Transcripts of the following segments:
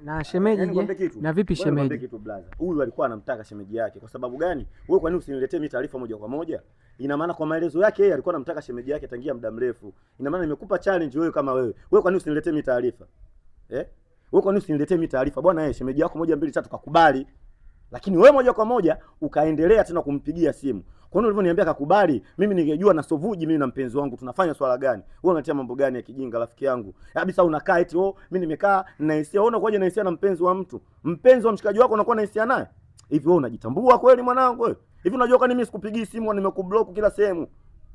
Na shemeji je? Na vipi shemeji? Niambie kitu brother. Huyu alikuwa anamtaka shemeji yake. Kwa sababu gani? Wewe kwa nini usiniletee mimi taarifa moja kwa moja? Ina maana kwa maelezo yake yeye alikuwa anamtaka shemeji yake tangia muda mrefu. Ina maana nimekupa challenge wewe kama wewe. Wewe kwa nini usiniletee mimi taarifa? Wewe kwa nini usiniletee mimi taarifa? Bwana yeye shemeji yako 1 2 3 kakubali. Lakini wewe moja kwa moja ukaendelea tena kumpigia simu. Kwa nini ulivyoniambia kakubali? Mimi ningejua na sovuji mimi na mpenzi wangu tunafanya swala gani? Wewe unatia mambo gani ya kijinga rafiki yangu? Kabisa unakaa eti mimi nimekaa na hisia. Unaona kwaje na hisia na mpenzi wa mtu? Mpenzi wa mshikaji wako unakuwa na hisia naye? Hivi wewe unajitambua kweli mwanangu wewe? Hivi unajua kwa nini mimi sikupigii simu na nimekublock kila sehemu?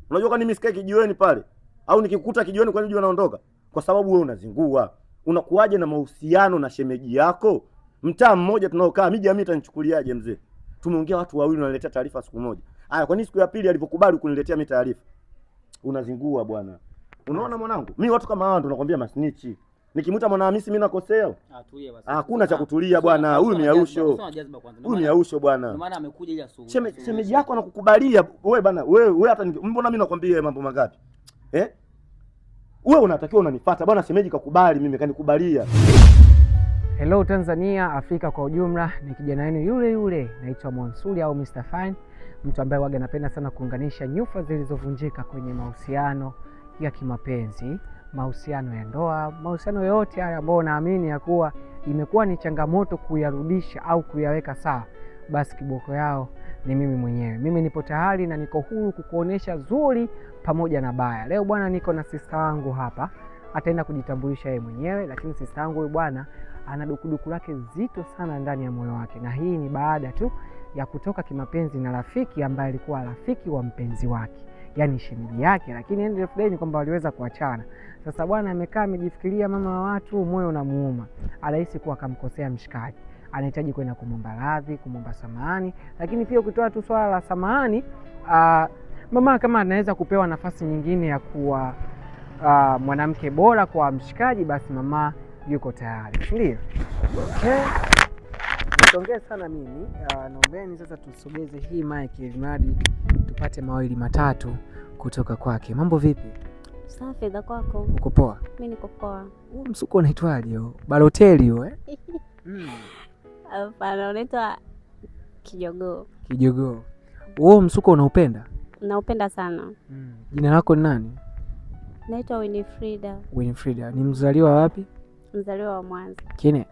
Unajua kwa nini mimi sikai kijiweni pale? Au nikikukuta kijiweni kwa nini unajua naondoka? Kwa sababu wewe unazingua. Unakuaje na mahusiano na shemeji yako? Mtaa mmoja tunaokaa, mimi jamii itanichukuliaje mzee? Tumeongea watu wawili wanaletea taarifa siku moja. Haya, kwa nini siku ya pili alivyokubali kuniletea mimi taarifa? Unazingua bwana. Unaona mwanangu? Mimi watu kama hao ndo nakwambia masnichi. Nikimuta Mwanahamisi mimi nakosea. Tulia basi. Hakuna cha kutulia bwana. Huyu ni yausho. Huyu ni yausho bwana. Ndio maana amekuja ili asuhuhu. Shemeji yako anakukubalia wewe bwana. Wewe hata mbona mimi nakwambia mambo mangapi? Wewe unatakiwa unanifuata bwana, shemeji kakubali mimi kanikubalia. Hello Tanzania, Afrika kwa ujumla, ni kijana wenu yule naitwa Monsuri au Mr. Fine, mtu ambaye waga napenda sana kuunganisha nyufa zilizovunjika kwenye mahusiano ya kimapenzi, mahusiano ya ndoa, mahusiano yote haya ambayo naamini ya kuwa imekuwa ni changamoto kuyarudisha au kuyaweka sawa. Basi kiboko yao ni mimi mwenyewe. Mimi nipo tayari na niko huru kukuonesha zuri pamoja na baya. Leo bwana niko na sister wangu hapa, ataenda kujitambulisha yeye mwenyewe, lakini sister wangu huyu bwana ana dukuduku lake zito sana ndani ya moyo wake, na hii ni baada tu ya kutoka kimapenzi na rafiki ambaye alikuwa rafiki wa mpenzi wake, yani shemeji yake, lakini end of day ni kwamba waliweza kuachana. Sasa bwana amekaa amejifikiria, mama wa watu, moyo unamuuma, anahisi kuwa akamkosea mshikaji, anahitaji kwenda kumomba radhi, kumomba samahani. Lakini pia ukitoa tu swala la samahani, mama kama anaweza kupewa nafasi nyingine ya kuwa mwanamke bora kwa mshikaji, basi mama yuko tayari, ndio. Okay, nisongee sana mimi, naombeni sasa tusogeze hii mic ili mradi tupate mawili matatu kutoka kwake. Mambo vipi? Safi, za kwako? Uko poa? Mimi niko poa. Huu msuko unaitwaje huo? Balotelli huo Hapana, unaitwa kijogoo. Kijogoo. Wewe msuko unaupenda? Naupenda sana. Jina lako ni nani? Naitwa Winifrida. Winifrida. Ni mzaliwa wapi? Mzaliwa wa Mwanza. Kine?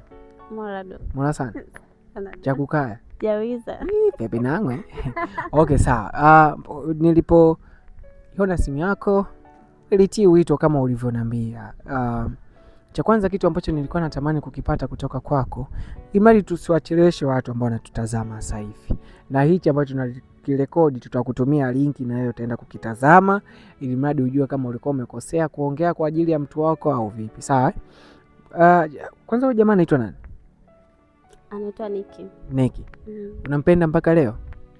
Morado. Mwana sana? Chakukaya? Jawiza. Pepe nangwe. Okay, sawa. Nilipoona simu yako nilitii wito kama ulivyoniambia. Cha kwanza kitu ambacho nilikuwa natamani kukipata kutoka kwako, imali tusiwacheleweshe watu ambao wanatutazama sasa hivi. Na hichi ambacho tunakirekodi tutakutumia linki na wewe utaenda kukitazama ili mradi ujue kama ulikuwa umekosea kuongea kwa ajili ya mtu wako au vipi. Sawa? Kwanza huyu jamaa anaitwa nani? Anaitwa Niki. Niki. Unampenda mpaka leo?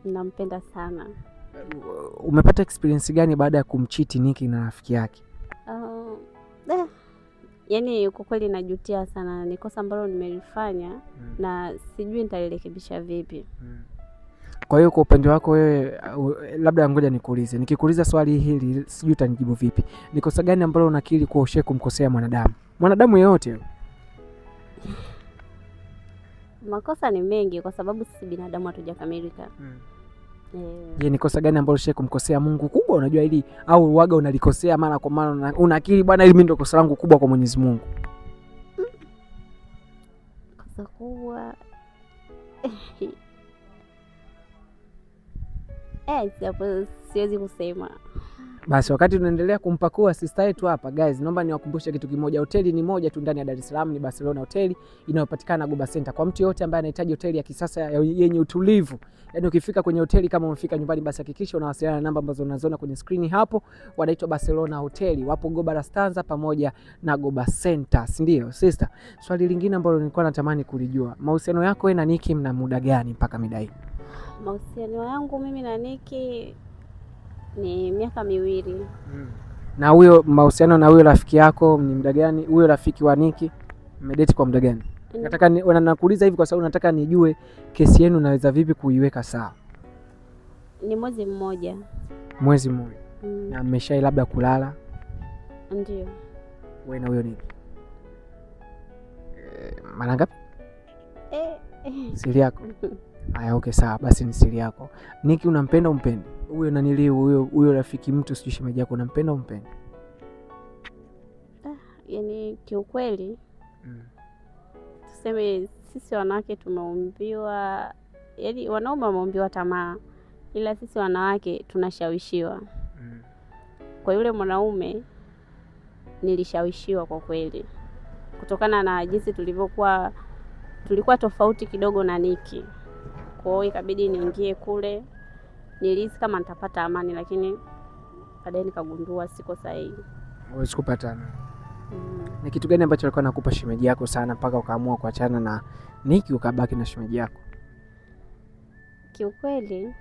Nampenda sana. Umepata experience gani baada ya kumchiti Niki na rafiki yake? Yaani kwa kweli najutia sana, ni kosa ambalo nimelifanya na sijui nitalirekebisha vipi. Kwa hiyo kwa upande wako wewe, labda ngoja nikuulize. Nikikuuliza swali hili sijui utanijibu vipi. Ni kosa gani ambalo unakiri kuwa ushe kumkosea mwanadamu? Mwanadamu yeyote. Makosa ni mengi kwa sababu sisi binadamu hatujakamilika. Je, ni kosa gani ambalo ushe kumkosea Mungu kubwa unajua hili, au waga unalikosea mara kwa mara unakiri bwana hili mimi ndio kosa langu kubwa kwa Mwenyezi Mungu? Kosa kubwa. Siwezi kusema. Basi wakati tunaendelea kumpakua sister yetu hapa, guys, naomba niwakumbushe kitu kimoja. Hoteli ni moja tu ndani ya Dar es Salaam, ni Barcelona Hoteli inayopatikana Goba Center. Kwa mtu yote ambaye anahitaji hoteli ya kisasa yenye utulivu, yaani ukifika kwenye hoteli kama umefika nyumbani, basi hakikisha unawasiliana na namba ambazo unaziona kwenye screen hapo. Wanaitwa Barcelona Hoteli, wapo Goba La Stanza pamoja na Goba Center, si ndio sister? Swali lingine ambalo nilikuwa natamani kulijua, mahusiano yako wewe na Niki mna muda gani mpaka midai? Mahusiano yangu mimi na Niki ni miaka 2. Na huyo mahusiano na huyo rafiki yako ni muda gani? Huyo rafiki wa Niki mmedate kwa muda gani? Nataka nakuuliza hivi kwa sababu nataka nijue kesi yenu naweza vipi kuiweka sawa. Ni mwezi mmoja. Mwezi mmoja. Na mmeshai labda kulala? Ndio. Wewe na huyo Niki. Mara ngapi? Siri yako? Haya, okay sawa, basi ni siri yako. Niki unampenda umpendi? Huyo nanili huyo rafiki mtu sijui shemeji yako unampenda umpendi? Yaani kiukweli tuseme sisi wanawake tumeumbiwa, yaani wanaume wameumbiwa tamaa, ila sisi wanawake tunashawishiwa. Kwa yule mwanaume nilishawishiwa kwa kweli, kutokana na jinsi tulikuwa tofauti kidogo na Niki. Kwa hiyo ikabidi niingie kule, nilihisi kama nitapata amani, lakini baadaye nikagundua siko sahihi. Wewe sikupatana. Ni kitu gani ambacho alikuwa anakupa shemeji yako sana mpaka ukaamua kuachana na Niki ukabaki na shemeji yako? Kiukweli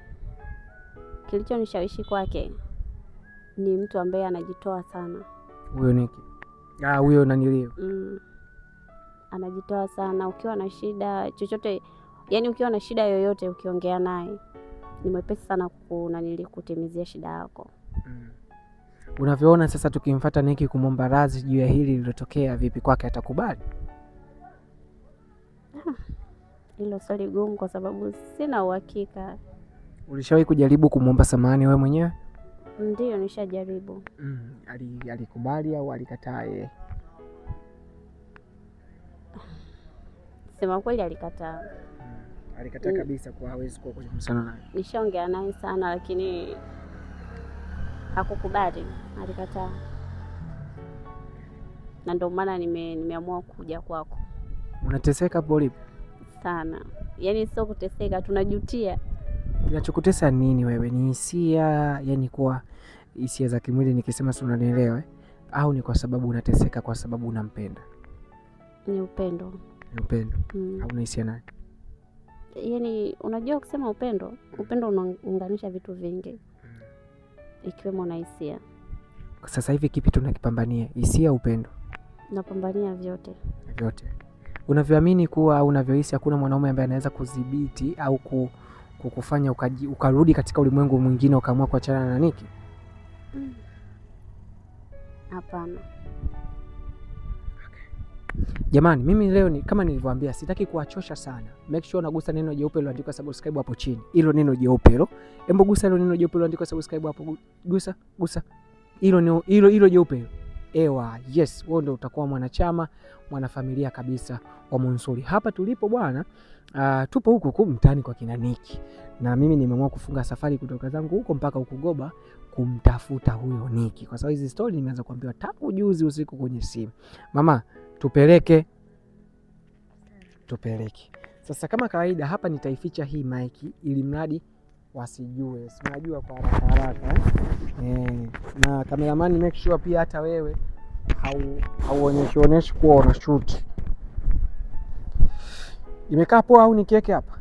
kilichonishawishi kwake ni mtu ambaye anajitoa sana. Huyo Niki? Huyo nanilio. Anajitoa sana. Ukiwa na shida chochote, yani ukiwa na shida yoyote ukiongea naye ni mwepesi sana kutimizia shida yako. Unavyoona sasa tukimfuata Niki kumomba radhi juu ya hili lililotokea, vipi kwake, atakubali? Hilo swali gumu kwa sababu sina uhakika. Ulishawahi kujaribu kumomba samahani wewe mwenyewe? Ndio, nishajaribu. Alikubali au alikataa yeye? Sema kweli alikataa. Alikataa kabisa, kwa hawezi kuwa kwenye msana naye. Nishaongea naye sana lakini hakukubali, alikataa. Na ndio maana nimeamua kuja kwako. Unateseka hapo ulipo? Sana. Yaani sio kuteseka, tunajutia. Kinachokutesa nini wewe? Ni hisia, yani kwa hisia za kimwili nikisema si unanielewa au ni kwa sababu unateseka kwa sababu unampenda? Ni upendo. Ni upendo. Hauna hisia naye? Yaani unajua kusema upendo unaunganisha vitu vingi. Ikiwemo na hisia. Sasa hivi kipi tunakipambania? Hisia, upendo? Napambania vyote. Vyote. Unavyoamini kuwa au unavyohisi hakuna mwanaume ambaye anaweza kudhibiti au kukufanya ukarudi katika ulimwengu mwingine ukaamua kuachana na Niki? Hapana. Jamani, mimi leo kama nilivyowaambia sitaki kuwachosha sana. Make sure unagusa neno jeupe liloandikwa subscribe hapo chini. Hilo neno jeupe hilo. Hebu gusa hilo neno jeupe liloandikwa subscribe hapo. Gusa. Hilo jeupe hilo. Ewa, yes, wewe ndio utakuwa mwanachama, mwanafamilia kabisa wa Monsuri. Hapa tulipo bwana, tupo huku mtaani kwa kina Niki. Na mimi nimeamua kufunga safari kutoka zangu huko mpaka huko Goba kumtafuta huyo Niki. Kwa sababu hizi story nimeanza kuambiwa tangu juzi usiku kwenye simu. Mama, tupeleke. Sasa kama kawaida hapa nitaificha hii mic ili mradi wasijue. Sinajua kwa haraka. Na cameraman make sure pia hata wewe hauonyeshi kuwa una shoot. Imekaa poa au nikiweke hapa?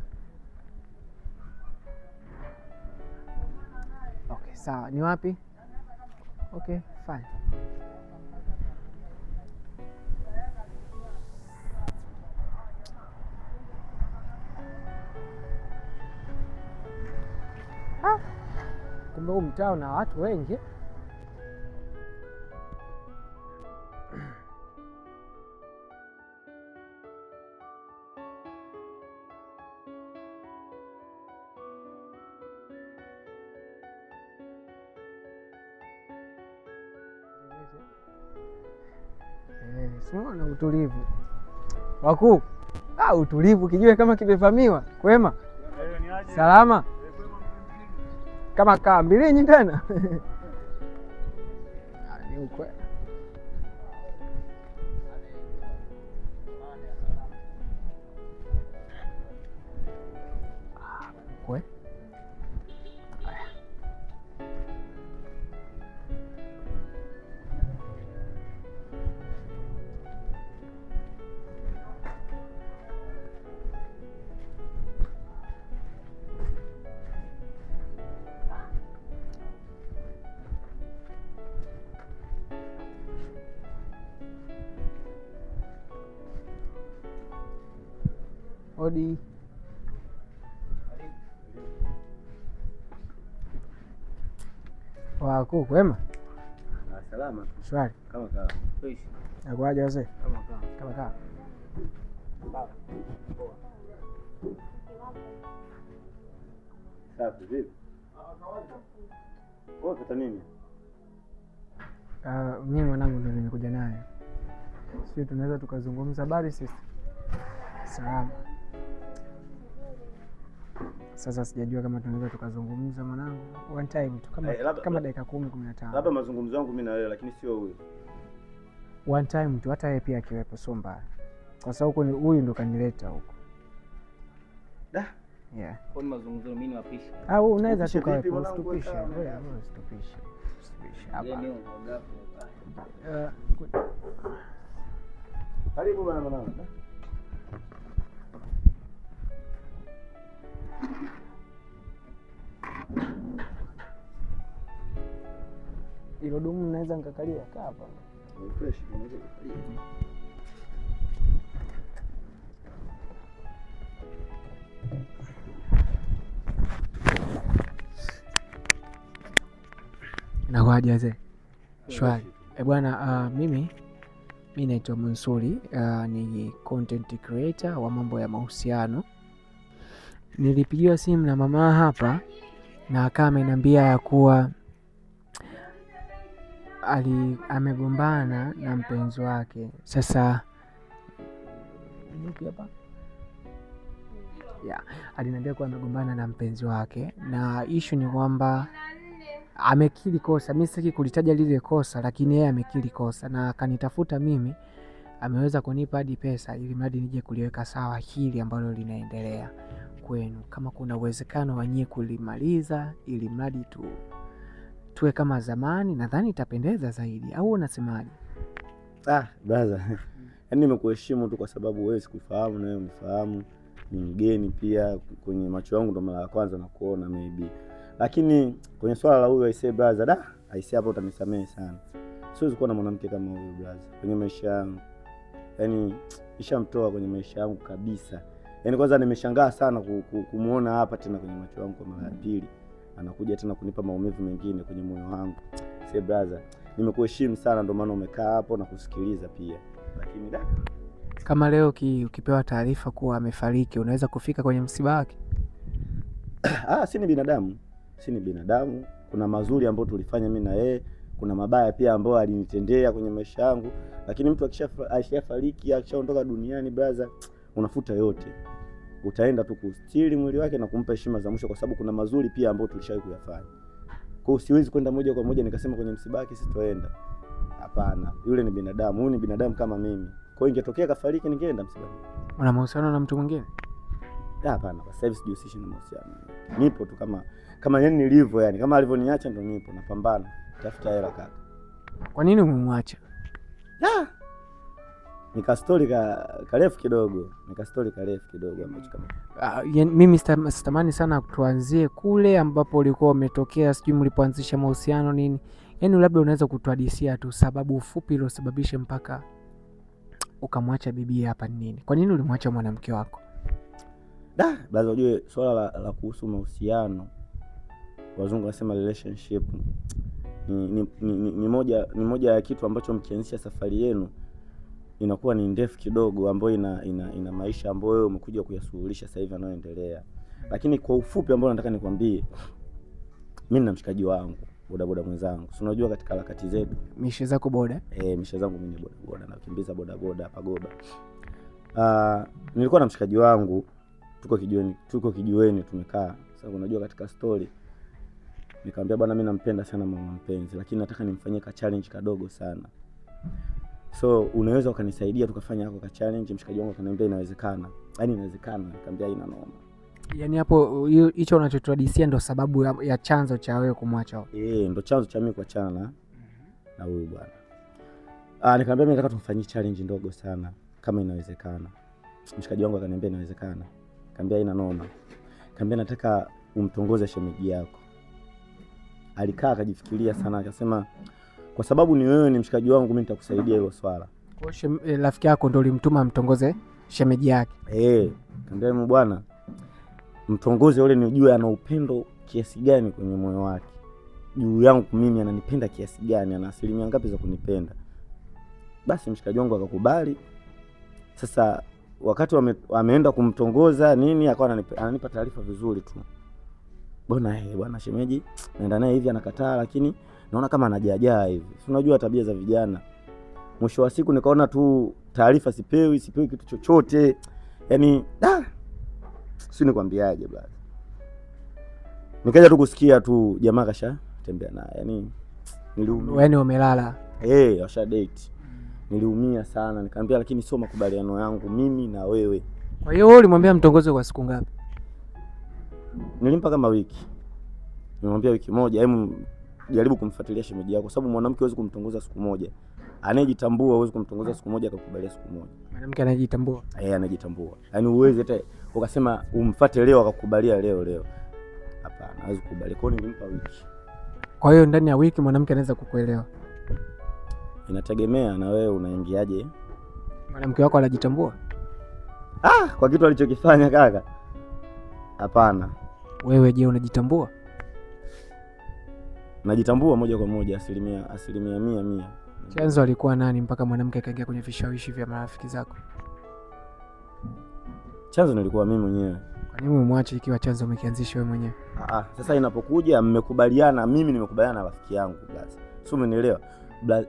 Okay, sawa. Ni wapi? Okay, fine. Kumbe huu mtaa na watu wengi. Sio na utulivu. Wakuu. Utulivu kijue kama kimevamiwa. Kwema? Salama? Kama kaa mbilinyi tena. Ni ukwe. Ukwe. Odi. Wako kwema? Salama. Shwari. Kama kawa. Nakuaje wazee? Kama kawa. Kama kawa. Safi vipi? Wewe kata nini? Mimi mwanangu ndio nimekuja naye. Sio tunaweza tukazungumza habari sisi. Salama. Sasa sijajua kama tunaweza tukazungumza mwanangu one time tu kama dakika 10-15. Labda mazungumzo yangu mimi na wewe lakini sio huyo. One time tu, hata yeye pia akiwepo sio mbaya. Kwa sababu huyu ndo kanileta huko. Yeah. Kwa mazungumzo mimi ni wapishi. Au unaweza tukawepo ustupishe. Wewe ustupishe. Hapa. Karibu bwana mwanangu. Ilo dumu naweza nikakalia kaa hapa. Fresh unaweza kukalia. Nakwaje wazee? Shwari. Bwana, mimi naitwa Mansuri, ni content creator wa mambo ya mahusiano. Nilipigiwa simu na mama hapa na akawa ameniambia ya kuwa amegombana na mpenzi wake. Sasa aliniambia kuwa amegombana na mpenzi wake, na issue ni kwamba amekiri kosa. Mimi sitaki kulitaja lile kosa, lakini yeye amekiri kosa na akanitafuta mimi. Ameweza kunipa hadi pesa ili mradi nije kuliweka sawa hili ambalo linaendelea kwenu, kama kuna uwezekano wa nyie kulimaliza ili mradi tuwe kama zamani, nadhani itapendeza zaidi, au unasemaje? Brother. Yaani nimekuheshimu tu kwa sababu wewe sikufahamu na wewe unifahamu. Ni mgeni pia kwenye macho yangu, ndo mara ya kwanza nakuona maybe. Lakini kwenye swala la huyu aisee brother, aisee hapo utanisamehe sana. Siwezi kuwa na mwanamke kama huyu brother kwenye maisha yangu. Yaani nishamtoa kwenye maisha yangu kabisa. Yaani kwanza nimeshangaa sana kumuona hapa tena kwenye macho yangu kwa mara ya pili. Anakuja tena kunipa maumivu mengine kwenye moyo wangu. Say brother, nimekuheshimu sana ndio maana umekaa hapo na kusikiliza pia. Lakini kama leo ukipewa taarifa kuwa amefariki, unaweza kufika kwenye msiba wake? Si ni binadamu. Kuna mazuri ambayo tulifanya mimi na yeye, kuna mabaya pia ambayo alinitendea kwenye maisha yangu. Lakini mtu akishafariki, akishaondoka duniani brother, unafuta yote. Utaenda tu kustiri mwili wake na kumpa heshima za mwisho, kwa sababu kuna mazuri pia ambayo tulishawahi kuyafanya. Kwa hiyo siwezi kwenda moja kwa moja nikasema kwenye msiba wake sitoenda. Hapana, yule ni binadamu, huyu ni binadamu kama mimi. Kwa hiyo ingetokea kafariki ningeenda msibani. Una mahusiano na mtu mwingine? Hapana, kwa sasa hivi sijihusishi na mahusiano. Nipo tu kama yani nilivyo, yani kama alivyoniacha ndo nipo napambana tafuta hela kaka. Kwa nini umemwacha? Nika story karefu kidogo ambacho kama mimi sitamani sana tuanzie kule ambapo ulikuwa umetokea, sijui mlipoanzisha mahusiano nini. Yaani labda unaweza kutuhadisia tu sababu fupi iliyosababisha mpaka ukamwacha bibi hapa ni nini? Kwa nini ulimwacha mwanamke wako? Baza ujue swala la kuhusu mahusiano, wazungu wanasema relationship, ni moja ya kitu ambacho mkianzisha safari yenu inakuwa ni ndefu kidogo, ambayo ina maisha ambayo wewe umekuja kuyasuluhisha sasa hivi yanayoendelea. Lakini kwa ufupi ambao nataka nikwambie, mimi na mshikaji wangu bodaboda mwenzangu, si unajua katika harakati zetu mishe zako boda? Mishe zangu mimi ni bodaboda, nakimbiza bodaboda hapa Goba. Nilikuwa na mshikaji wangu tuko kijiweni tumekaa. Sasa unajua katika story nikamwambia bwana, mimi nampenda sana mama mpenzi, lakini nataka nimfanyie ka challenge kadogo sana. So unaweza ukanisaidia tukafanya hapo ka challenge? Mshikaji wangu akaniambia inawezekana. Yaani inawezekana. Nikamwambia ina noma. Yaani hapo hicho unachotuhadisia ndo sababu ya chanzo cha wewe kumwacha? Ndo chanzo cha mimi kuachana na huyu bwana. Nikamwambia mimi nataka tumfanyie challenge ndogo sana kama inawezekana. Mshikaji wangu akaniambia inawezekana. Nikamwambia ina noma. Nikamwambia nataka umtongoze shemeji yako. Alikaa akajifikiria sana, akasema kwa sababu ni wewe ni mshikaji wangu, mimi nitakusaidia hilo swala. Kwa rafiki yako ndo ulimtuma mtongoze shemeji yake? Nikamwambia bwana, mtongoze yule nijue ana upendo kiasi gani kwenye moyo wake juu yangu mimi, ananipenda kiasi gani, ana asilimia ngapi za kunipenda. Basi mshikaji wangu akakubali. Sasa wakati ameenda kumtongoza nini, akawa ananipa taarifa vizuri tu. bwana shemeji naenda naye hivi, anakataa, lakini naona kama anajaajaa hivi. Unajua tabia za vijana. Mwisho wa siku nikaona tu taarifa sipewi kitu chochote. Yaani si nikwambiaje bwana. Nikaja tu kusikia tu jamaa kasha tembea naye. Yaani niliumia. Yaani umelala. Washa date. Niliumia sana. Nikamwambia lakini sio makubaliano yangu mimi na wewe. Kwa hiyo ulimwambia mtongoze kwa siku ngapi? Nilimpa kama wiki. Nimwambia wiki moja, hebu jaribu kumfuatilia shemeji yako, sababu mwanamke hawezi kumtongoza siku moja. Anayejitambua hawezi kumtongoza siku moja akakubalia siku moja. Mwanamke anajitambua? Anajitambua. Yaani uweze hata ukasema umfuate leo akakubalia leo. Hapana, hawezi kukubali. Kwa hiyo nilimpa wiki. Kwa hiyo ndani ya wiki mwanamke anaweza kukuelewa? Inategemea na wewe unaingiaje. Mwanamke wako anajitambua? Kwa kitu alichokifanya kaka. Hapana. Wewe je, unajitambua? Najitambua moja kwa moja, asilimia 100. Chanzo alikuwa nani mpaka mwanamke akaingia kwenye vishawishi vya marafiki zako? Chanzo nilikuwa mimi mwenyewe. Kwa nini umemwacha ikiwa chanzo umekianzisha wewe mwenyewe? Sasa inapokuja mmekubaliana, mimi nimekubaliana na rafiki yangu blaza. Sio, umenielewa?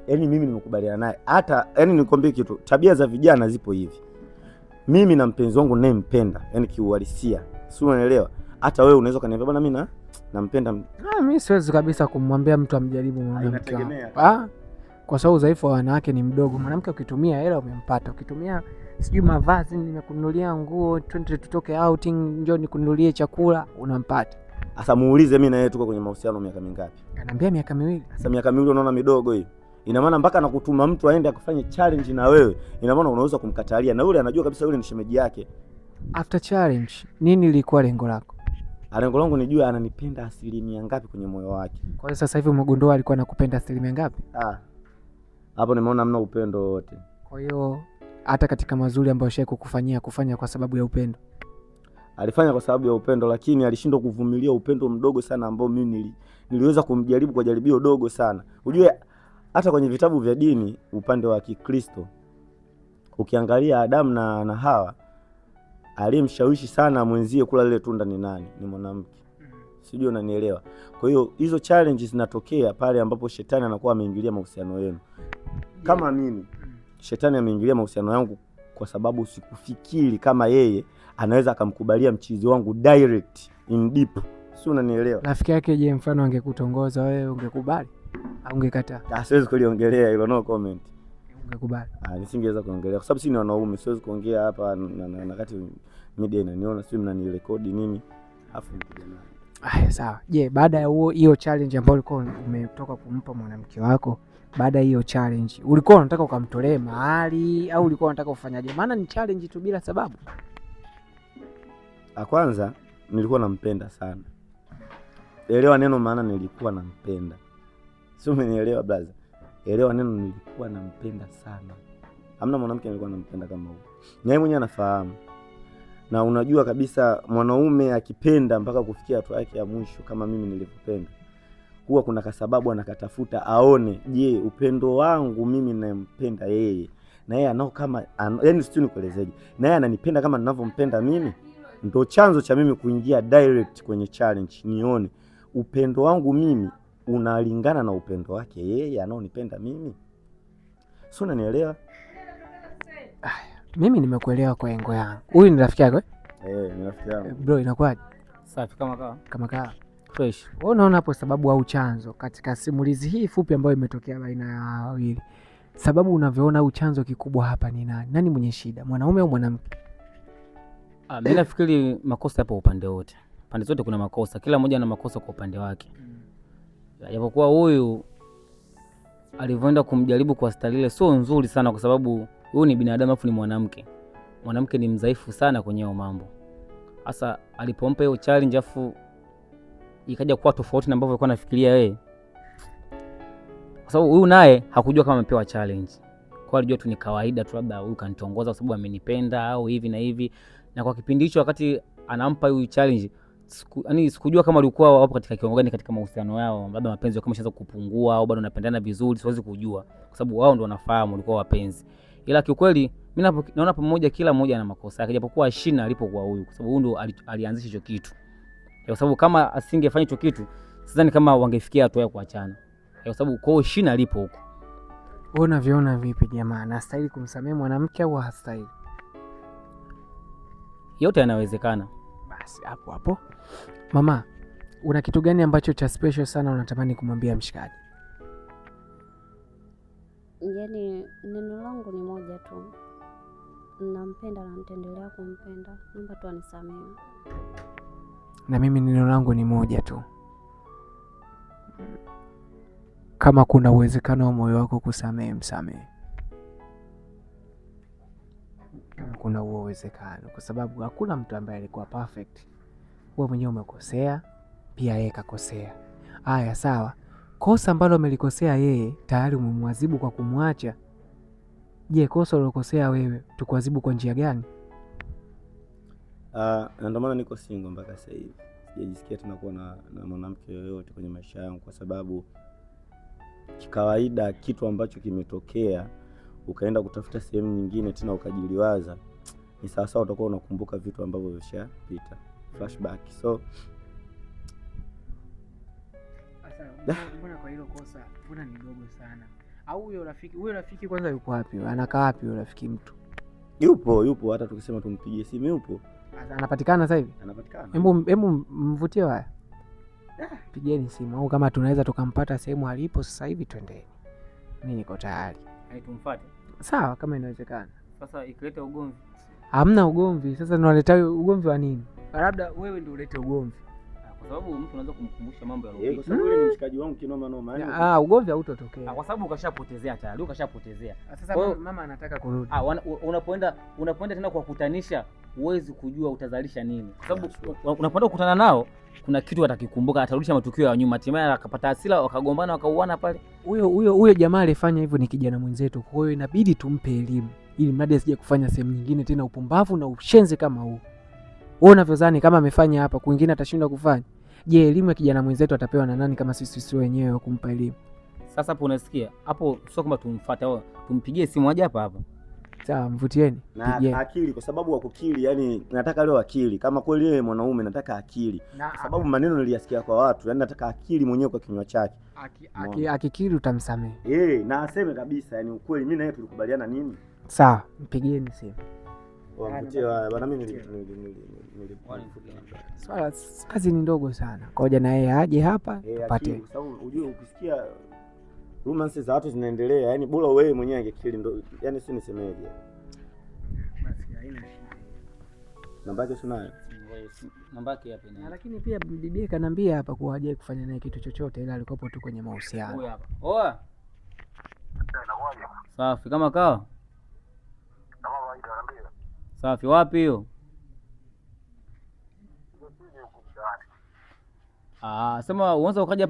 Yaani mimi nimekubaliana naye. Hata yaani nikwambie kitu, tabia za vijana zipo hivi. Mimi na mpenzi wangu ninayempenda, yaani kiuhalisia. Sio, umenielewa? Hata wewe unaweza kaniambia bwana mimi nampenda. Mimi siwezi kabisa kumwambia mtu amjaribu mwanamke wangu. Kwa sababu udhaifu wa wanawake ni mdogo. Mwanamke ukitumia hela umempata. Ukitumia sijui mavazi, nimekununulia nguo, twende tutoke outing, njoo nikununulie chakula, unampata. Sasa muulize mimi na yeye tuko kwenye mahusiano miaka mingapi? Ananiambia miaka 2. Sasa miaka 2 unaona midogo hiyo. Ina maana mpaka nakutuma mtu aende akafanye challenge na wewe. Ina maana unaweza kumkatalia na yule anajua kabisa yule ni shemeji yake. After challenge, nini lilikuwa lengo lako? Lengo langu nijue ananipenda asilimia ngapi kwenye moyo wake. Kwa hiyo sasa hivi umegundua alikuwa anakupenda asilimia ngapi? Hapo nimeona hamna upendo wote. Kwa hiyo hata katika mazuri ambayo kufanya kwa sababu ya upendo. Alifanya kwa sababu ya upendo, lakini alishindwa kuvumilia upendo mdogo sana ambao mimi niliweza kumjaribu kwa jaribio dogo sana. Ujue hata kwenye vitabu vya dini upande wa Kikristo ukiangalia Adamu na Hawa, aliyemshawishi sana mwenzie kula lile tunda ni nani? Ni mwanamke. Sijui unanielewa. Kwa hiyo hizo challenges zinatokea pale ambapo shetani anakuwa ameingilia mahusiano yenu. Kama mimi shetani ameingilia mahusiano yangu kwa sababu sikufikiri kama yeye anaweza akamkubalia mchizi wangu direct in deep. Sio, unanielewa? Rafiki yake je, mfano angekutongoza wewe ungekubali au ungekataa? Siwezi kuliongelea hilo, no comment. Ungekubali? Nisingeweza kuongelea kwa sababu sisi ni wanaume, siwezi kuongea hapa na kati media inaniona, sio mnanirekodi nini afu nikijana. Sawa. Je, baada ya hiyo challenge ambayo ulikuwa umetoka kumpa mwanamke wako, baada ya hiyo challenge ulikuwa unataka ukamtolee mahali au ulikuwa unataka ufanyaje? Maana ni challenge tu bila sababu. Kwanza nilikuwa nampenda sana. Elewa neno maana nilikuwa nampenda. Sio, umenielewa brother? Elewa neno nilikuwa nampenda sana. Hamna mwanamke nilikuwa nampenda kama huyo. Na yeye mwenyewe anafahamu. Na unajua kabisa mwanaume akipenda mpaka kufikia hatua yake ya mwisho kama mimi nilivyopenda, huwa kuna sababu anakatafuta aone, je, upendo wangu mimi ninampenda yeye na yeye anao kama yaani sio nikuelezeje, na yeye ananipenda kama ninavyompenda mimi. Ndio chanzo cha mimi kuingia direct kwenye challenge, nione upendo wangu mimi unalingana na upendo wake yeye anaonipenda mimi. Sio, unanielewa? Mimi nimekuelewa kwa engo yangu. Huyu ni rafiki yako ni rafiki yangu. Bro, inakuwaje? Safi kama kaa. Fresh. Wewe unaona hapo sababu au chanzo katika simulizi hii fupi ambayo imetokea baina ya wawili. Sababu unavyoona au chanzo kikubwa hapa ni nani? Nani mwenye shida? Mwanaume au mwanamke? Mimi nafikiri makosa yapo upande wote. Pande zote kuna makosa. Kila mmoja ana makosa kwa upande wake. Japokuwa huyu alivyoenda kumjaribu kwa style ile sio nzuri sana, kwa sababu huyu ni binadamu afu ni mwanamke. Mwanamke ni mdhaifu sana kwenye hayo mambo. Sasa alipompa hiyo challenge afu ikaja kuwa tofauti na ambavyo alikuwa anafikiria yeye. Kwa sababu huyu naye hakujua kama amepewa challenge. Kwa alijua tu ni kawaida tu, labda huyu kanitongoza kwa sababu amenipenda au hivi na hivi. Na kwa kipindi hicho wakati anampa huyu challenge, sikujua kama alikuwa wapo katika kiwango gani katika mahusiano yao. Labda mapenzi kama yashaanza kupungua au bado wanapendana vizuri, siwezi kujua. Kwa sababu wao ndio wanafahamu walikuwa wapenzi. Ila kiukweli mimi naona pamoja kila mmoja ana makosa yake, japokuwa shina alipokuwa huyu, kwa sababu huyu ndo alianzisha hicho kitu. kwa sababu kama asingefanya hicho kitu sidhani kama wangefikia hatua ya kuachana, kwa sababu kwao shina lipo huko. Wewe unaviona vipi jamaa, anastahili kumsamehe mwanamke au hastahili? Yote yanawezekana. Basi hapo hapo. Mama, una kitu gani ambacho cha special sana unatamani kumwambia mshikaji? Yaani neno langu ni moja tu, nampenda na nitaendelea kumpenda, naomba tu anisamehe. Na mimi neno langu ni moja tu, kama kuna uwezekano wa moyo wako kusamehe, msamehe. Kuna huo uwezekano, kwa sababu hakuna mtu ambaye alikuwa perfect. Wewe mwenyewe umekosea, pia yeye kakosea. Haya, sawa, kosa ambalo amelikosea yeye tayari umemwadhibu kwa kumwacha. Je, kosa ulilokosea wewe tukuadhibu kwa njia gani? Na ndio maana niko single mpaka sasa hivi. Sijajisikia tena kuwa na mwanamke yoyote kwenye maisha yangu, kwa sababu kikawaida kitu ambacho kimetokea ukaenda kutafuta sehemu nyingine tena ukajiliwaza, ni sawa utakuwa unakumbuka vitu ambavyo vishapita, flashback. So mbona kwa hilo kosa mbona ni dogo sana? Au huyo rafiki kwanza yuko wapi? Anakaa wapi huyo rafiki? Mtu yupo hata tukisema tumpigie simu yupo. Anapatikana sasa hivi? Anapatikana. Hebu mvutie waya, pigeni simu, au kama tunaweza tukampata sehemu alipo sasa hivi twendeni. Mimi niko tayari. Tumfuate. Sawa, kama inawezekana. Sasa ikileta ugomvi? Hamna ugomvi. Sasa tunaleta ugomvi wa nini? Labda wewe ndio ulete ugomvi, kwa sababu mtu anaweza kumkumbusha mambo yaliyopita. Kwa sababu yule ni mshikaji wangu kinoma noma. Ugomvi hautotokea kwa sababu ukashapotezea tayari, ukashapotezea. Sasa mama anataka kurudi. Unapoenda tena kuwakutanisha, huwezi kujua utazalisha nini, kwa sababu unapoenda kukutana nao kuna kitu atakikumbuka, atarudisha matukio ya nyuma, hatimaye akapata hasira, wakagombana, wakauana pale. Huyo jamaa alifanya hivyo ni kijana mwenzetu, kwa hiyo inabidi tumpe elimu ili mradi asije kufanya sehemu nyingine tena upumbavu na ushenzi kama huu. Wewe unavyozani kama amefanya hapa kwingine atashindwa kufanya? Je, elimu ya kijana mwenzetu atapewa na nani kama sisi wenyewe wa kumpa elimu? Sasa hapo unasikia? Hapo sio kama tumfuate au tumpigie simu aje hapa. Sawa, mvutieni. Na akili, kwa sababu wakukili, yani nataka leo akili. Kama kweli yeye mwanaume nataka akili. Kwa sababu maneno niliyasikia kwa watu, yani nataka akili mwenyewe kwa kinywa chake. Akikiri utamsamehe. Na aseme kabisa yani ukweli, mimi na yeye tulikubaliana nini? Sawa, mpigieni simu. Bwana mimi swala kazi ni ndogo sana. Koja na yeye aje hapa tupate. Kwa sababu unajua ukisikia romance za watu zinaendelea, yani bora wewe mwenyewe angekili ndo, yani si nisemeje. Basi haina shida. Namba yake unayo? Namba yake hapa ina. Lakini pia bibi kanambia hapa kuwa hajawahi kufanya naye kitu chochote, ila alikuwa tu kwenye mahusiano. Huyu hapa. Oa. Safi kama kawa. Kama kawaida naambia. Safi, wapi hiyo? Sema uanza ukaja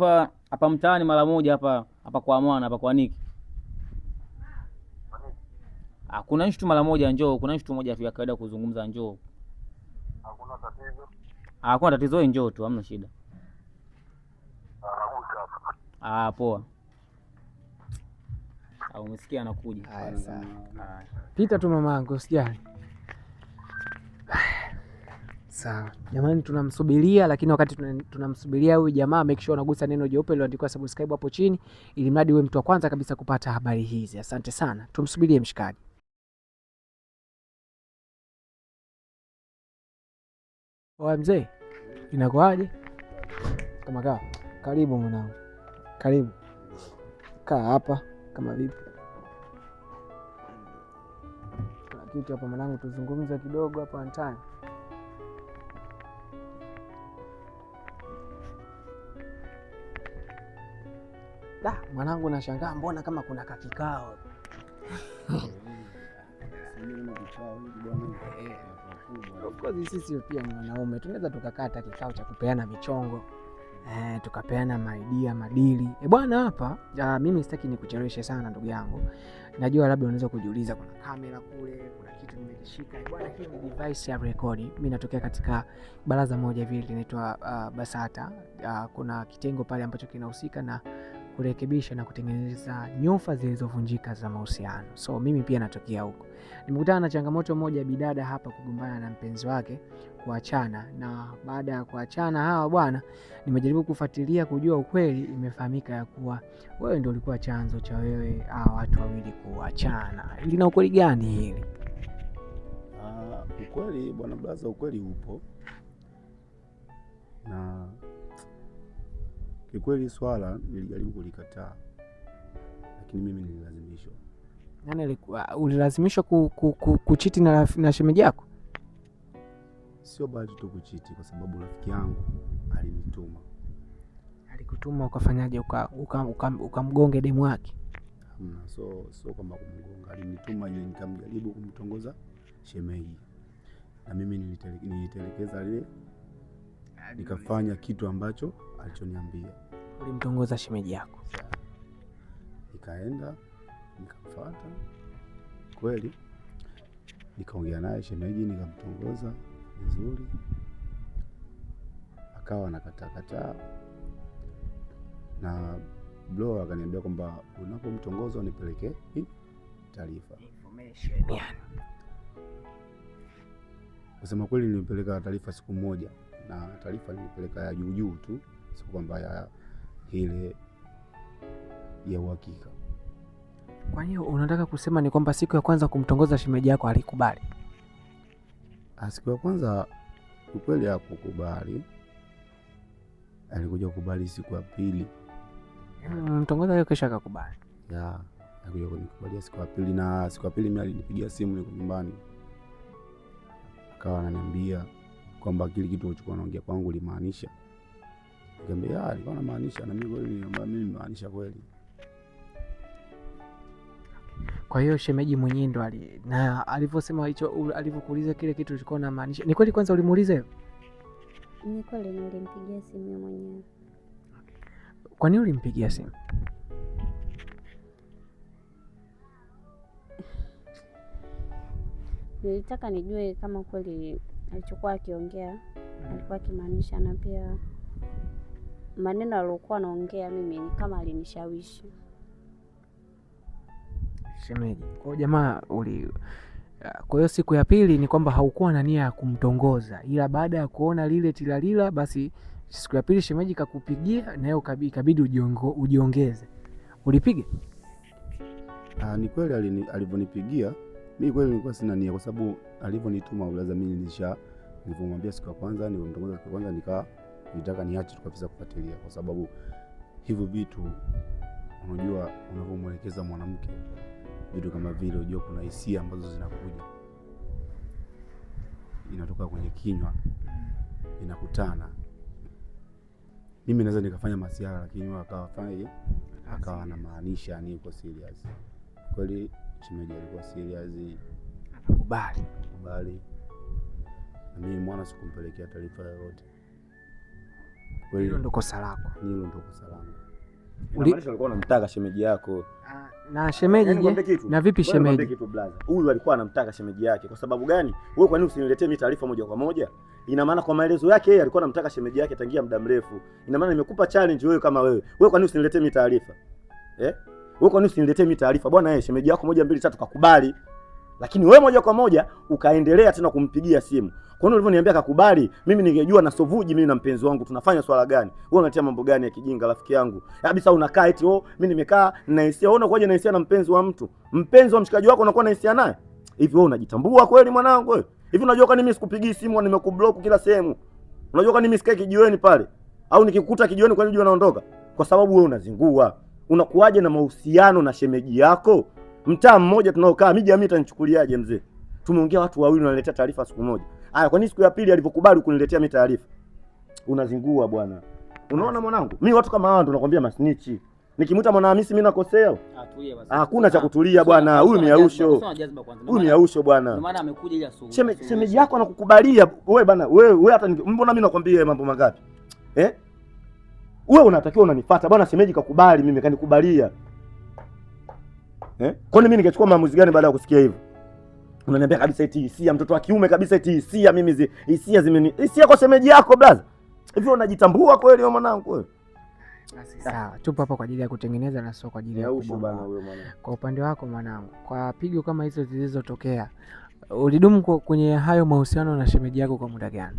hapa mtaani mara moja hapa kwa Mwana, hapa kwa Niki. Kuna issue mara moja, njoo. Kuna issue moja tu ya kawaida kuzungumza, njoo. Hakuna tatizo. Hakuna tatizo, wewe njoo tu, hamna shida. Poa. Umesikia anakuja. Sawa. Pita tu mamangu, usijali. Sawa. Jamani, tunamsubiria, lakini wakati tunamsubiria huyu jamaa, make sure unagusa neno jeupe lililoandikwa subscribe hapo chini, ili mradi wewe mtu wa kwanza kabisa kupata habari hizi. Asante sana. Tumsubirie mshikaji. Oa mzee, inakuaje? Kama kaa. Karibu mwanangu. Karibu. Kaa hapa kama vipi? Kuna kitu hapa mwanangu, tuzungumze kidogo hapa ndani. Mwanangu, nashangaa mbona kama kuna kakikao. Of course sisi pia ni wanaume, tunaweza tukakata kikao cha kupeana michongo, tukapeana maidia madili. Bwana hapa, mimi sitaki nikucheleweshe sana ndugu yangu. Najua labda unaweza kujiuliza kuna kamera kule, kuna kitu nimekishika. Bwana, hii ni device ya recording. Mimi natokea katika baraza moja vile linaitwa BASATA. Kuna kitengo pale ambacho kinahusika na kurekebisha na kutengeneza nyufa zilizovunjika za mahusiano. So mimi pia natokea huko. Nimekutana na changamoto moja, bidada hapa kugombana na mpenzi wake, kuachana, na baada ya kuachana hawa bwana, nimejaribu kufuatilia kujua ukweli. Imefahamika ya kuwa wewe ndio ulikuwa chanzo cha wewe hawa watu wawili kuachana. Lina ukweli gani hili? Ukweli bwana blaza, ukweli upo, na kikweli swala nilijaribu kulikataa, lakini mimi nililazimishwa. Nani ulilazimishwa kuchiti na shemeji yako? Sio bahati tu kuchiti, kwa sababu rafiki yangu alinituma. Alikutuma ukafanyaje? Ukamgonge demu wake? Sio kama kumgonga, alinituma ili nikamjaribu kumtongoza shemeji, na mimi nilitelekeza lile, nikafanya kitu ambacho alichoniambia. Ulimtongoza shemeji yako? Nikaenda nikamfuata kweli, nikaongea naye shemeji, nikamtongoza vizuri, akawa anakataa, na bro akaniambia kwamba unapomtongoza unipelekee taarifa, information yani. Kusema kweli nilipeleka taarifa siku moja, na taarifa nilipeleka ya juu tu, sio kwamba ya ile ya uhakika. Kwa hiyo unataka kusema ni kwamba siku ya kwanza kumtongoza shemeji yako alikubali? Siku ya kwanza ukweli hakukubali, alikuja kukubali siku ya pili. Mtongoza leo kesho akakubali? Alikuja kunikubalia siku ya pili, na siku ya pili mimi alinipigia simu, niko nyumbani, akawa ananiambia kwamba kile kitu ulichokuwa unaongea kwangu limaanisha. Nikamwambia alikuwa anamaanisha, na mimi kweli nimaanisha kweli. Kwa hiyo shemeji mwenyewe ndo na alivyosema hicho, alivyokuuliza kile kitu ulikuwa unamaanisha, ni kweli? Kwanza ulimuuliza hivyo? Ni kweli, nilimpigia simu mwenyewe. Kwa nini ulimpigia simu? Nilitaka nijue kama kweli alichokuwa akiongea alikuwa akimaanisha, na pia maneno aliyokuwa anaongea mimi ni kama alinishawishi shemeji. Kwa jamaa kwa hiyo siku ya pili ni kwamba haukuwa na nia ya kumtongoza, ila baada ya kuona lile tilalila, basi siku ya pili shemeji kakupigia na yeye ikabidi ujiongeze. Ulipiga? Ni kweli alivyonipigia, mimi kweli nilikuwa sina nia, kwa sababu alivyonituma ulaza mimi nilipomwambia siku ya kwanza, nilimtongoza siku ya kwanza, nitaka niache kabisa kufuatilia, kwa sababu hivyo vitu unajua, unapomwelekeza mwanamke vitu kama vile, unajua kuna hisia ambazo zinakuja, inatoka kwenye kinywa, inakutana. Mimi naweza nikafanya masiara, lakini wao akawa anamaanisha ni uko serious. Kweli shemeji alikuwa serious, akakubali. Na mimi mwana sikumpelekea taarifa yoyote. Kweli hilo ndo kosa lako? Hilo ndo kosa langu. Unamaanisha alikuwa anamtaka shemeji yako? Na shemeji na vipi shemeji? Kitu blaza. Huyu alikuwa anamtaka shemeji yake. Kwa sababu gani? Wewe kwa nini usiniletee mimi taarifa moja kwa moja? Ina maana kwa maelezo yake yeye alikuwa anamtaka shemeji yake tangia muda mrefu. Ina maana nimekupa challenge wewe kama wewe. Wewe kwa nini usiniletee mimi taarifa? Wewe kwa nini usiniletee mimi taarifa? Bwana shemeji yako 1 2 3 kakubali. Lakini wewe moja kwa moja ukaendelea tena kumpigia simu. Kwa nini ulivyoniambia kakubali? Mimi ningejua na sovuji mimi na mpenzi wangu tunafanya swala gani? Wewe unatia mambo gani ya kijinga rafiki yangu? Kabisa unakaa eti mimi nimekaa na hisia. Wewe unakuja na hisia na mpenzi wa mtu? Mpenzi wa mshikaji wako unakuwa na hisia naye? Hivi wewe unajitambua kweli mwanangu wewe? Hivi unajua kwa nini mimi sikupigii simu na nimekublock kila sehemu? Unajua kwa nini mimi sikae kijiweni pale? Au nikikukuta kijiweni kwa nini unajua naondoka? Kwa sababu wewe unazingua. Unakuaje na mahusiano na shemeji yako? Mtaa mmoja tunaokaa, mimi jamii itanichukuliaje mzee? Tumeongea watu wawili unaletea taarifa siku moja. Haya, kwa nini siku ya pili alipokubali kuniletea mimi taarifa? Unazingua bwana. Unaona mwanangu? Mimi watu kama hao ndo nakwambia masnichi. Nikimuita Mwanahamisi mimi nakosea? Tulie basi. Hakuna cha kutulia bwana. Huyu ni Yausho. Huyu ni Yausho bwana. Ndio maana amekuja ili asuhuhu. Shemeji yako anakukubalia wewe bwana. Wewe hata mbona mimi nakwambia mambo mangapi? Wewe unatakiwa unanifuata bwana, shemeji kakubali mimi kanikubalia. Kwani mimi ningechukua maamuzi gani baada ya kusikia hivyo? Unaniambia kabisa eti hisia, mtoto wa kiume kabisa eti hisia, mimi hisia kwa shemeji yako brother. Hivi unajitambua kweli wewe mwanangu wewe? Basi sawa, tupo hapa kwa ajili ya kutengeneza na sio kwa ajili ya Yausho bana kubomoa. huyo mwanangu. Kwa upande wako mwanangu, kwa pigo kama hizo zilizotokea, ulidumu kwenye hayo mahusiano na shemeji yako kwa muda gani?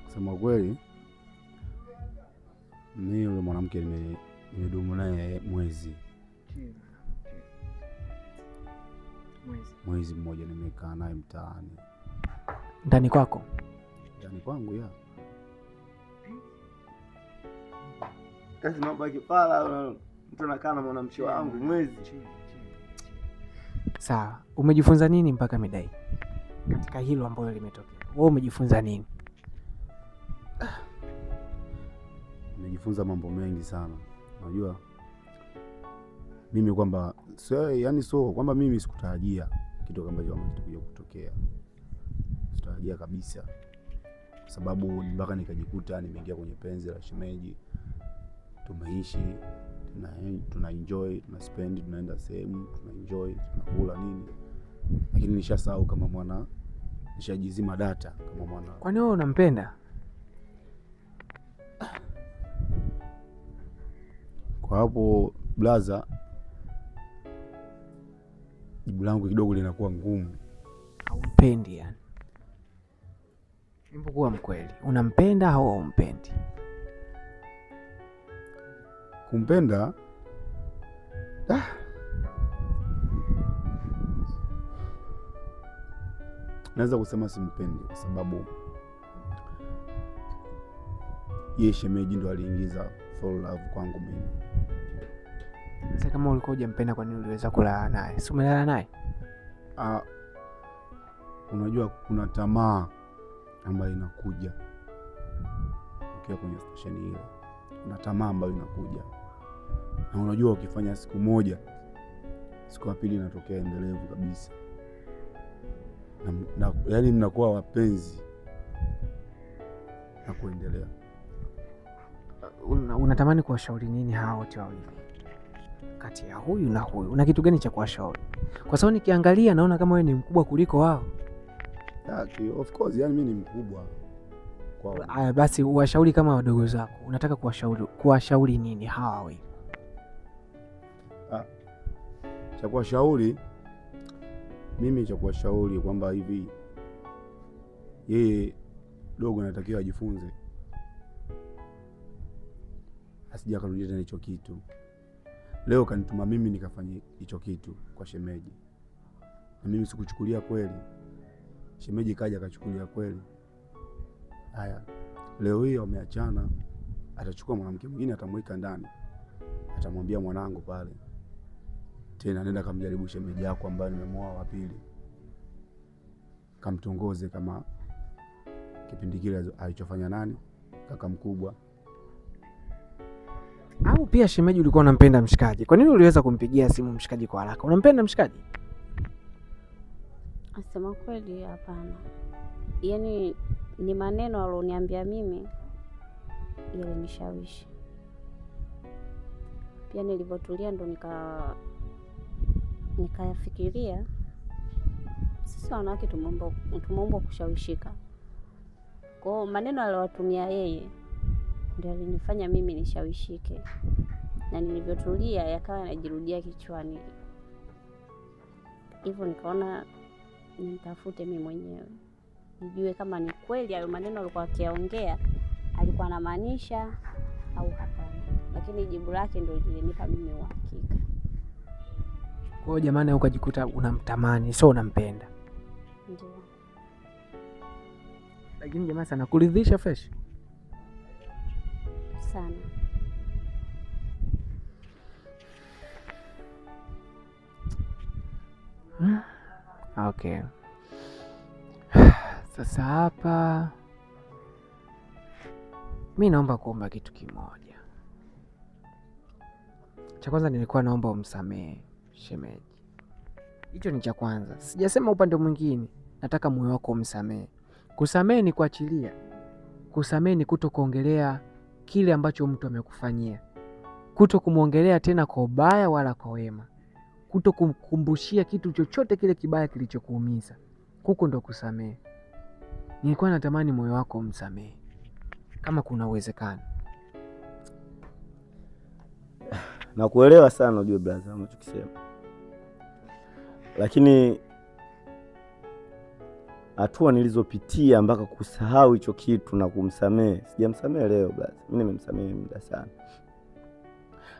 Kusema kweli, mimi yule mwanamke nimedumu naye mwezi mmoja, nimekaa naye mtaani. Ndani kwako? Ndani kwangu ya. Kazi mambo ya kipala, mtu anakaa na mwanamke wangu mwezi. Sawa, umejifunza nini mpaka midai katika hilo ambalo limetokea? Wewe umejifunza nini? Nimejifunza mambo mengi sana. Unajua mimi kwamba so kwamba mimi sikutarajia kitu kama hicho kitakuja kutokea. Sikutarajia kabisa, kwa sababu mpaka nikajikuta nimeingia kwenye penzi la shemeji. Tumeishi, tuna enjoy, tuna spend, tunaenda sehemu, tuna enjoy, tunakula nini, lakini nishasahau kama mwana, nishajizima data kama mwana. Kwani wewe unampenda? Kwa hapo blaza, jibu langu kidogo linakuwa ngumu. Haumpendi yani? Hebu kuwa mkweli, unampenda au haumpendi? Kumpenda naweza kusema simpendi, kwa sababu yeye shemeji ndo aliingiza full love kwangu mimi. Sasa kama ulikuwa hujampenda, kwa nini uliweza kulala naye? Si umelala naye? Unajua kuna tamaa ambayo inakuja ukiwa kwenye station ile. Kuna tamaa ambayo inakuja, na unajua ukifanya siku moja, siku ya pili inatokea endelevu kabisa, na yaani mnakuwa wapenzi na kuendelea. Unatamani kuwashauri nini hao wote wawili kati ya huyu na huyu? Una kitu gani cha kuwashauri? Kwa sababu nikiangalia naona kama wewe ni mkubwa kuliko wao. Of course, yani mimi ni mkubwa kwao. Aya, basi uwashauri kama wadogo zako. Unataka kuwashauri nini hawa wawili? Cha kuwashauri mimi, cha kuwashauri kwamba hivi, yeye dogo anatakiwa ajifunze, asija karudia tena hicho kitu. Leo kanituma mimi nikafanye hicho kitu kwa shemeji, na mimi sikuchukulia kweli. Shemeji kaja akachukulia kweli. Haya, leo hii wameachana, atachukua mwanamke mwingine, atamweka ndani, atamwambia mwanangu pale tena, nenda kamjaribu shemeji yako ambaye nimemoa wa pili, kamtongoze kama kipindi kile alichofanya nani, kaka mkubwa. Au pia shemeji ulikuwa unampenda mshikaji? Kwa nini uliweza kumpigia simu mshikaji kwa haraka? Unampenda mshikaji? Asema kweli hapana. Yaani ni maneno aloniambia mimi yalinishawishi. Pia nilivyotulia ndo nikayafikiria. Sisi wanawake tumeumbwa kushawishika. Kwa maneno aliyowatumia yeye ndio alinifanya mimi nishawishike, na nilivyotulia yakawa yanajirudia kichwani. Hivyo nikaona nimtafute mimi mwenyewe nijue kama ni kweli hayo maneno alikuwa akiyaongea alikuwa anamaanisha au hapana, lakini jibu lake ndio lilinipa mimi uhakika. Kwa hiyo jamani, ukajikuta unamtamani, sio unampenda. Ndio. Lakini jamaa sana kuridhisha fresh sana. Okay. Sasa hapa mi naomba kuomba kitu kimoja. Cha kwanza nilikuwa naomba umsamehe shemeji. Hicho ni cha kwanza. Sijasema upande mwingine, nataka moyo wako umsamehe. Kusamehe ni kuachilia. Kusamehe ni kuto kuongelea kile ambacho mtu amekufanyia, kuto kumwongelea tena kwa ubaya wala kwa wema, kuto kumkumbushia kitu chochote kile kibaya kilichokuumiza. Huko ndo kusamehe. Nilikuwa natamani moyo wako umsamehe kama kuna uwezekano. Nakuelewa sana ujue brother unachokisema. Lakini hatua nilizopitia mpaka kusahau hicho kitu na kumsamehe. Sijamsamehe leo brother. Mimi nimemsamehe muda sana.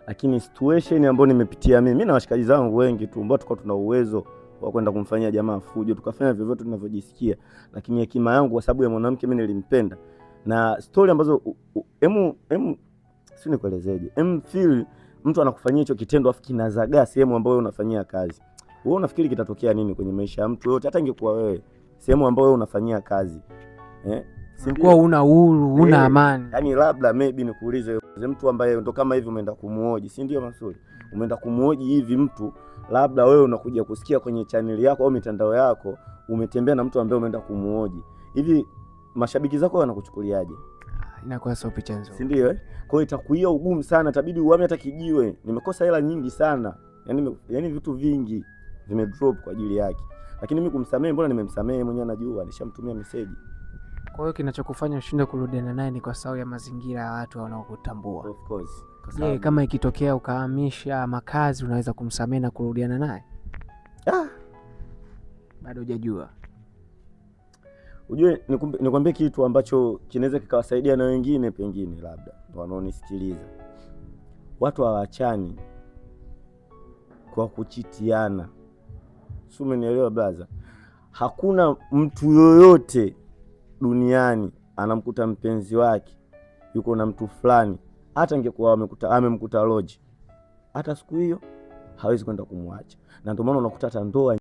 Lakini situation ambayo nimepitia mimi na washikaji zangu wengi tu ambao tulikuwa tuna uwezo wa kwenda kumfanyia jamaa fujo, tukafanya vyovyote tunavyojisikia. Lakini hekima yangu kwa sababu ya mwanamke mimi nilimpenda. Na story ambazo si nikuelezeje. Feel mtu anakufanyia hicho kitendo afu kinazagaa sehemu ambayo unafanyia kazi. Wewe unafikiri kitatokea nini kwenye maisha ya mtu yote, hata ingekuwa wewe sehemu ambayo wewe unafanyia kazi? Sikuwa una uhuru, una amani. Yaani labda maybe nikuulize mtu ambaye ndo kama hivi umeenda kumuoji, si ndio Mansuri? Umeenda kumuoji hivi mtu, labda wewe unakuja kusikia kwenye channel yako au mitandao yako umetembea na mtu ambaye umeenda kumuoji. Hivi mashabiki zako wanakuchukuliaje? Inakuwa sio picha nzuri. Si ndio Kwa hiyo itakuia ugumu sana, itabidi uame hata kijiwe. Nimekosa hela nyingi sana. Yaani vitu vingi vimedrop kwa ajili yake. Lakini mimi kumsamehe, mbona nimemsamehe mwenyewe najua, nishamtumia message. Kwa hiyo kinachokufanya ushinde kurudiana naye ni kwa sababu ya mazingira ya watu wanaokutambua. Of course. Je, kama ikitokea ukahamisha makazi unaweza kumsamehe na kurudiana naye? Bado hujajua. Ujue nikwambie kitu ambacho kinaweza kikawasaidia na wengine pengine labda wanaonisikiliza. Watu hawaachani kwa kuchitiana. Si umenielewa brother? Hakuna mtu yoyote duniani anamkuta mpenzi wake yuko na mtu fulani, hata ingekuwa amemkuta lodge, hata siku hiyo hawezi kwenda kumwacha. Na ndio maana unakuta hata ndoa